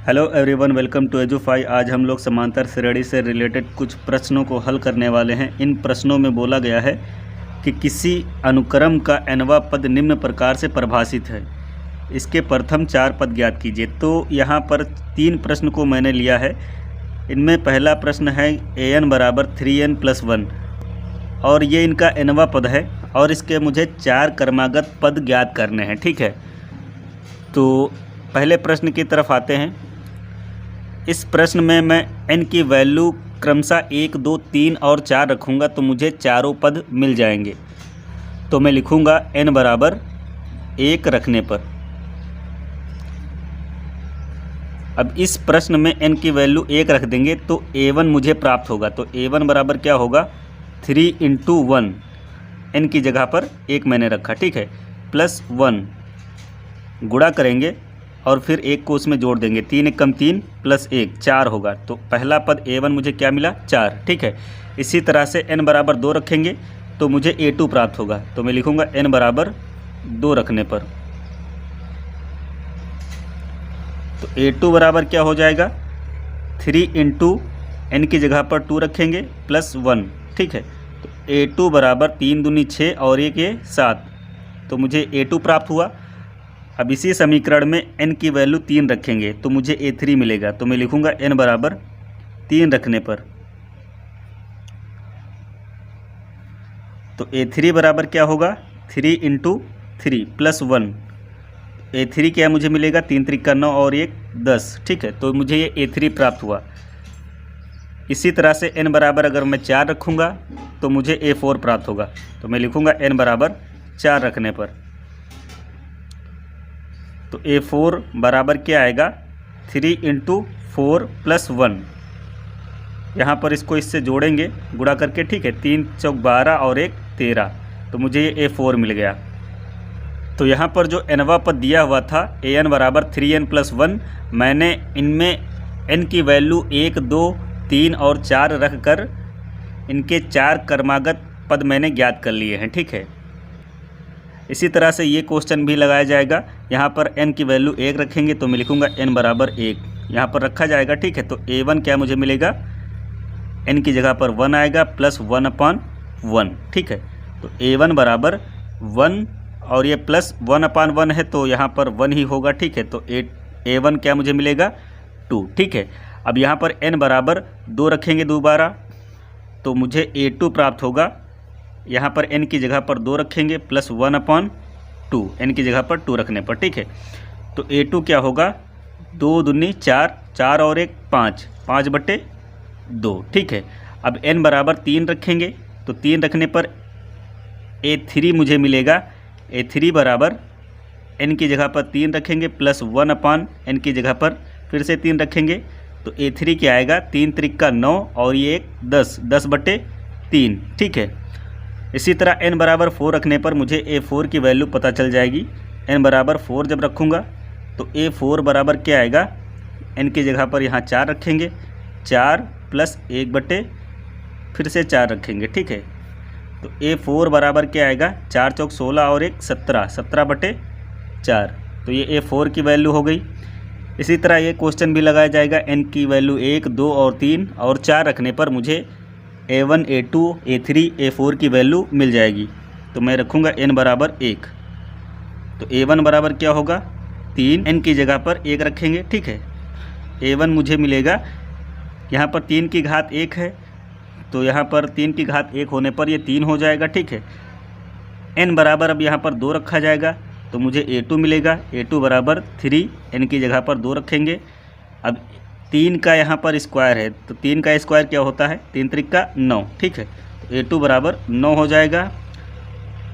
Hello everyone, welcome to Edufy. आज हम लोग समांतर श्रेणी से रिलेटेड कुछ प्रश्नों को हल करने वाले हैं। इन प्रश्नों में बोला गया है कि किसी अनुक्रम का nवां पद निम्न प्रकार से परिभाषित है, इसके प्रथम 4 पद ज्ञात कीजिए। तो यहाँ पर 3 प्रश्न को मैंने लिया है। इनमें पहला प्रश्न है an बराबर 3n+1 और ये इनका nवां पद है और इसके मुझे 4 क्रमागत पद ज्ञात करने हैं। ठीक है, तो पहले प्रश्न की तरफ आते हैं। इस प्रश्न में मैं n की वैल्यू क्रमशः 1, 2, 3 और 4 रखूँगा तो मुझे चारों पद मिल जाएंगे। तो मैं लिखूँगा n बराबर 1 रखने पर। अब इस प्रश्न में n की वैल्यू 1 रख देंगे तो a1 मुझे प्राप्त होगा। तो a1 बराबर क्या होगा, 3 × 1, n की जगह पर 1 मैंने रखा, ठीक है, +1 गुणा करेंगे और फिर 1 को उसमें जोड़ देंगे। 3 × 3 + 1 4 होगा। तो पहला पद a1 मुझे क्या मिला, 4। ठीक है, इसी तरह से n बराबर 2 रखेंगे तो मुझे a2 प्राप्त होगा। तो मैं लिखूँगा n बराबर 2 रखने पर। तो a2 बराबर क्या हो जाएगा, 3 × n की जगह पर 2 रखेंगे +1। ठीक है, तो a2 बराबर 3 दूनी 6 और 1 ये 7, तो मुझे a2 प्राप्त हुआ। अब इसी समीकरण में n की वैल्यू 3 रखेंगे तो मुझे a3 मिलेगा। तो मैं लिखूँगा n बराबर 3 रखने पर। तो a3 बराबर क्या होगा, 3 × 3 +1, a3 क्या मुझे मिलेगा, 3 × 3 9 और 1 10। ठीक है, तो मुझे ये a3 प्राप्त हुआ। इसी तरह से n बराबर अगर मैं 4 रखूँगा तो मुझे a4 प्राप्त होगा। तो मैं लिखूँगा n बराबर 4 रखने पर। तो a4 बराबर क्या आएगा, 3 × 4 + 1। यहाँ पर इसको इससे जोड़ेंगे गुणा करके, ठीक है, 3 × 4 12 और 1 13, तो मुझे ये a4 मिल गया। तो यहाँ पर जो nवां पद दिया हुआ था an बराबर 3n+1, मैंने इनमें n की वैल्यू 1, 2, 3 और 4 रख कर इनके 4 क्रमागत पद मैंने ज्ञात कर लिए हैं। ठीक है, इसी तरह से ये क्वेश्चन भी लगाया जाएगा। यहाँ पर n की वैल्यू 1 रखेंगे तो मैं लिखूँगा n बराबर 1 यहाँ पर रखा जाएगा। ठीक है, तो a1 क्या मुझे मिलेगा, n की जगह पर 1 आएगा +1/1। ठीक है, तो a1 बराबर 1 और ये +1/1 है तो यहाँ पर 1 ही होगा। ठीक है, तो a1 क्या मुझे मिलेगा, 2। ठीक है, अब यहाँ पर n बराबर 2 रखेंगे दोबारा तो मुझे a2 प्राप्त होगा। यहाँ पर n की जगह पर 2 रखेंगे +1/2, n की जगह पर 2 रखने पर। ठीक है, तो a2 क्या होगा, 2 दूनी 4, 4 और 1 5, 5/2। ठीक है, अब n बराबर 3 रखेंगे तो 3 रखने पर a3 मुझे मिलेगा। a3 बराबर n की जगह पर 3 रखेंगे +1/n की जगह पर फिर से 3 रखेंगे तो a3 क्या आएगा, 3 × 9 और ये 1 10, 10/3। ठीक है, इसी तरह n बराबर 4 रखने पर मुझे a4 की वैल्यू पता चल जाएगी। n बराबर 4 जब रखूँगा तो a4 बराबर क्या आएगा, n की जगह पर यहाँ 4 रखेंगे, 4 + 1 फिर से 4 रखेंगे। ठीक है, तो a4 बराबर क्या आएगा, 4 × 4 16 और 1 17, 17/4, तो ये a4 की वैल्यू हो गई। इसी तरह ये क्वेश्चन भी लगाया जाएगा। n की वैल्यू 1, 2 और 3 और 4 रखने पर मुझे a1, a2, a3, a4 की वैल्यू मिल जाएगी। तो मैं रखूँगा n बराबर 1। तो a1 बराबर क्या होगा, 3, n की जगह पर 1 रखेंगे। ठीक है, a1 मुझे मिलेगा, यहाँ पर 3 की घात 1 है तो यहाँ पर 3 की घात 1 होने पर ये 3 हो जाएगा। ठीक है, n बराबर अब यहाँ पर 2 रखा जाएगा तो मुझे a2 मिलेगा। a2 बराबर 3, n की जगह पर 2 रखेंगे। अब 3 का यहाँ पर स्क्वायर है तो 3 का स्क्वायर क्या होता है, 3 × 9। ठीक है, तो a2 बराबर 9 हो जाएगा।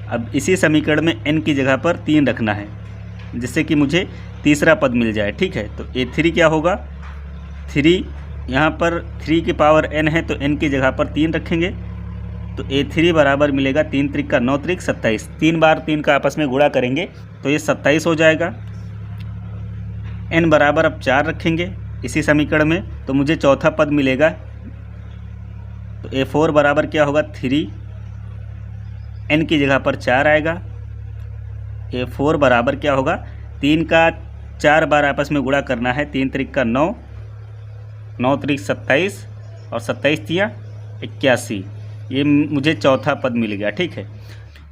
अब इसी समीकरण में n की जगह पर 3 रखना है जिससे कि मुझे तीसरा पद मिल जाए। ठीक है, तो a3 क्या होगा, 3, यहाँ पर 3 की पावर n है तो n की जगह पर 3 रखेंगे तो a3 बराबर मिलेगा 3 × 9 = 27। 3 बार 3 का आपस में गुणा करेंगे तो ये 27 हो जाएगा। n बराबर अब 4 रखेंगे इसी समीकरण में तो मुझे चौथा पद मिलेगा। तो a4 बराबर क्या होगा, 3, n की जगह पर 4 आएगा। a4 बराबर क्या होगा, 3 का 4 बार आपस में गुणा करना है। 3 त्रिक का 9, 9 त्रिक 27 और 27 तिया 81। ये मुझे चौथा पद मिल गया, ठीक है।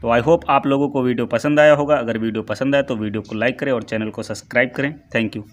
तो आई होप आप लोगों को वीडियो पसंद आया होगा। अगर वीडियो पसंद आया तो वीडियो को लाइक करें और चैनल को सब्सक्राइब करें। Thank you.